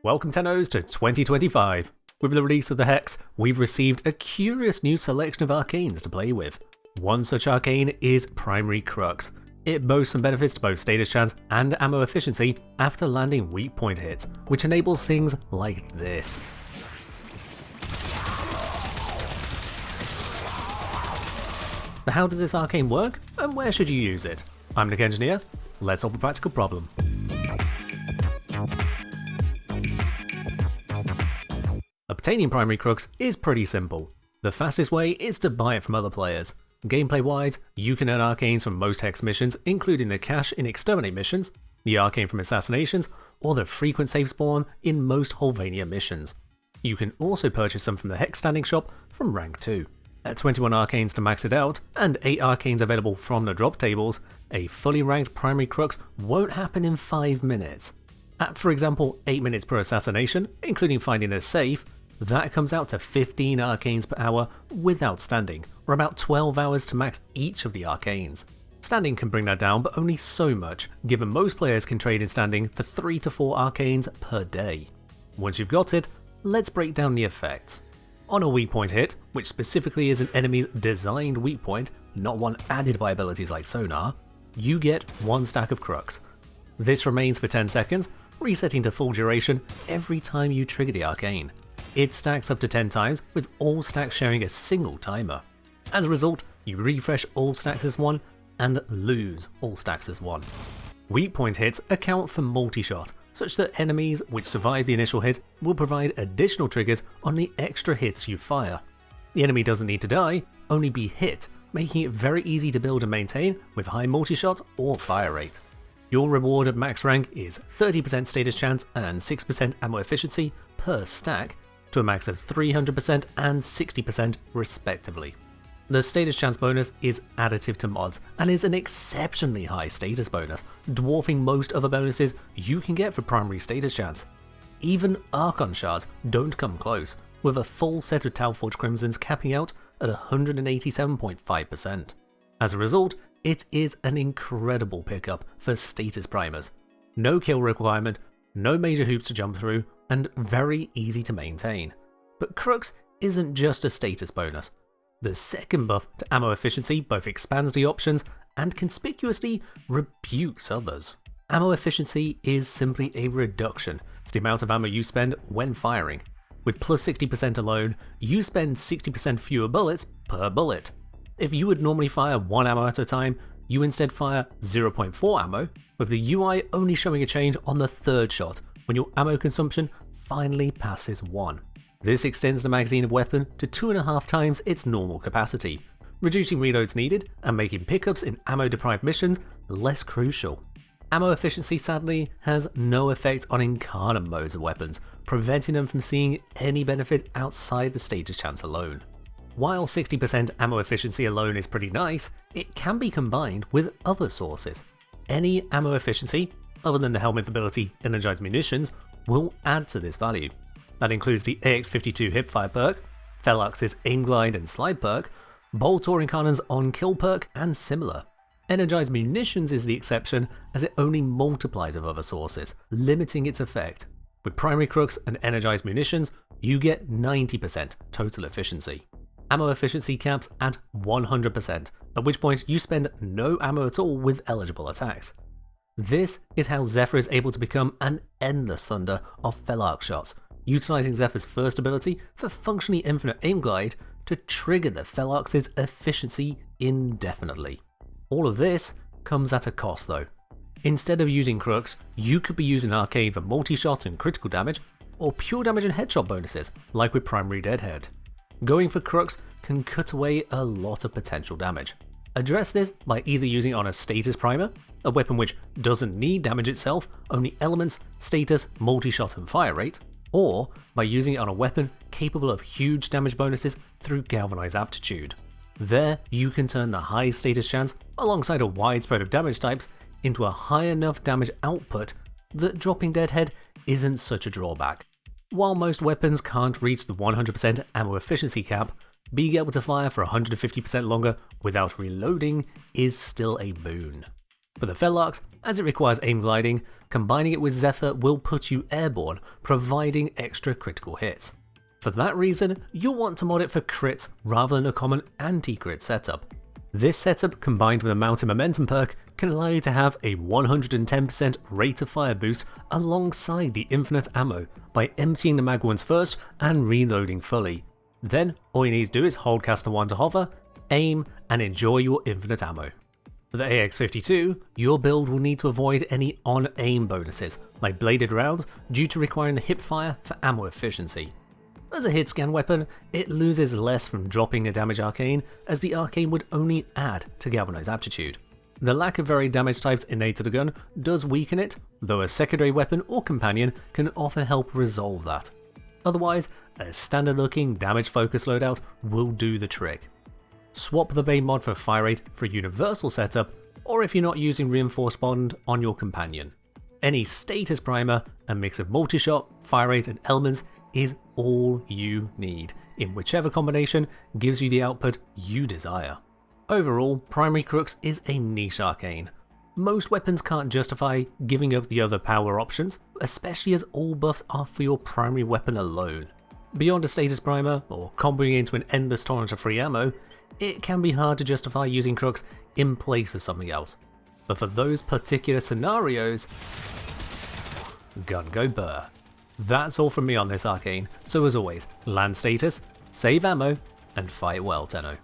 Welcome Tennos to 2025. With the release of the Hex, we've received a curious new selection of arcanes to play with. One such arcane is Primary Crux. It boasts some benefits to both status chance and ammo efficiency after landing weak point hits, which enables things like this. But how does this arcane work, and where should you use it? I'm Nick Engineer, let's solve a practical problem. Obtaining Primary Crux is pretty simple. The fastest way is to buy it from other players. Gameplay wise, you can earn arcanes from most Hex missions, including the cache in Exterminate missions, the arcane from Assassinations, or the frequent save spawn in most Holvania missions. You can also purchase some from the Hex standing shop from rank 2. At 21 arcanes to max it out, and 8 arcanes available from the drop tables, a fully ranked Primary Crux won't happen in 5 minutes. At, for example, 8 minutes per assassination, including finding a safe, that comes out to 15 arcanes per hour without standing, or about 12 hours to max each of the arcanes. Standing can bring that down, but only so much, given most players can trade in standing for 3 to 4 arcanes per day. Once you've got it, let's break down the effects. On a weak point hit, which specifically is an enemy's designed weak point, not one added by abilities like Sonar, you get 1 stack of Crux. This remains for 10 seconds, resetting to full duration every time you trigger the arcane. It stacks up to 10 times, with all stacks sharing a single timer. As a result, you refresh all stacks as 1 and lose all stacks as 1. Weak point hits account for multi-shot, such that enemies which survive the initial hit will provide additional triggers on the extra hits you fire. The enemy doesn't need to die, only be hit, making it very easy to build and maintain with high multi-shot or fire rate. Your reward at max rank is 30% status chance and 6% ammo efficiency per stack, to a max of 300% and 60% respectively. The status chance bonus is additive to mods and is an exceptionally high status bonus, dwarfing most other bonuses you can get for primary status chance. Even Archon shards don't come close, with a full set of Talforge Crimsons capping out at 187.5%. As a result, it is an incredible pickup for status primers. No kill requirement, no major hoops to jump through, and very easy to maintain. But Crux isn't just a status bonus. The second buff to ammo efficiency both expands the options and conspicuously rebukes others. Ammo efficiency is simply a reduction for the amount of ammo you spend when firing. With plus 60% alone, you spend 60% fewer bullets per bullet. If you would normally fire 1 ammo at a time, you instead fire 0.4 ammo, with the UI only showing a change on the 3rd shot, when your ammo consumption finally passes 1. This extends the magazine of weapon to 2.5 times its normal capacity, reducing reloads needed and making pickups in ammo-deprived missions less crucial. Ammo efficiency sadly has no effect on incarnate modes of weapons, preventing them from seeing any benefit outside the status chance alone. While 60% ammo efficiency alone is pretty nice, it can be combined with other sources. Any ammo efficiency, other than the helmet ability Energized Munitions, will add to this value. That includes the AX52 hipfire perk, Felarx's aim glide and slide perk, Boltor Incarnan's on kill perk, and similar. Energized Munitions is the exception, as it only multiplies with other sources, limiting its effect. With Primary Crux and Energized Munitions, you get 90% total efficiency. Ammo efficiency caps at 100%, at which point you spend no ammo at all with eligible attacks. This is how Zephyr is able to become an endless thunder of Felarx shots, utilizing Zephyr's first ability for functionally infinite aim glide to trigger the Felarx's efficiency indefinitely. All of this comes at a cost though. Instead of using Crux, you could be using Arcane for multi-shot and critical damage, or pure damage and headshot bonuses, like with Primary Deadhead. Going for Crux can cut away a lot of potential damage. Address this by either using it on a status primer, a weapon which doesn't need damage itself, only elements, status, multi-shot and fire rate, or by using it on a weapon capable of huge damage bonuses through Galvanized Aptitude. There, you can turn the high status chance, alongside a wide spread of damage types, into a high enough damage output that dropping Deadhead isn't such a drawback. While most weapons can't reach the 100% ammo efficiency cap, being able to fire for 150% longer without reloading is still a boon. For the Felarx, As it requires aim gliding, combining it with Zephyr will put you airborne, providing extra critical hits. For that reason, you'll want to mod it for crits rather than a common anti-crit setup. This setup, combined with a Mountain Momentum perk, can allow you to have a 110% rate of fire boost alongside the infinite ammo by emptying the mag once first and reloading fully. Then, all you need to do is hold caster 1 to hover, aim, and enjoy your infinite ammo. For the AX-52, your build will need to avoid any on-aim bonuses, like bladed rounds, due to requiring the hip fire for ammo efficiency. As a hit scan weapon, it loses less from dropping a damage arcane, as the arcane would only add to galvanized aptitude. The lack of varied damage types innate to the gun does weaken it, though a secondary weapon or companion can often help resolve that. Otherwise, a standard looking damage focus loadout will do the trick. Swap the main mod for fire rate for a universal setup, or if you're not using reinforced bond, on your companion. Any status primer, a mix of multi-shot, fire rate and elements is all you need, in whichever combination gives you the output you desire. Overall, primary Crux is a niche arcane. Most weapons can't justify giving up the other power options, especially as all buffs are for your primary weapon alone. Beyond a status primer, or comboing into an endless torrent of free ammo, it can be hard to justify using Crux in place of something else. But for those particular scenarios, gun go burr. That's all from me on this arcane, so as always, land status, save ammo, and fight well, Tenno.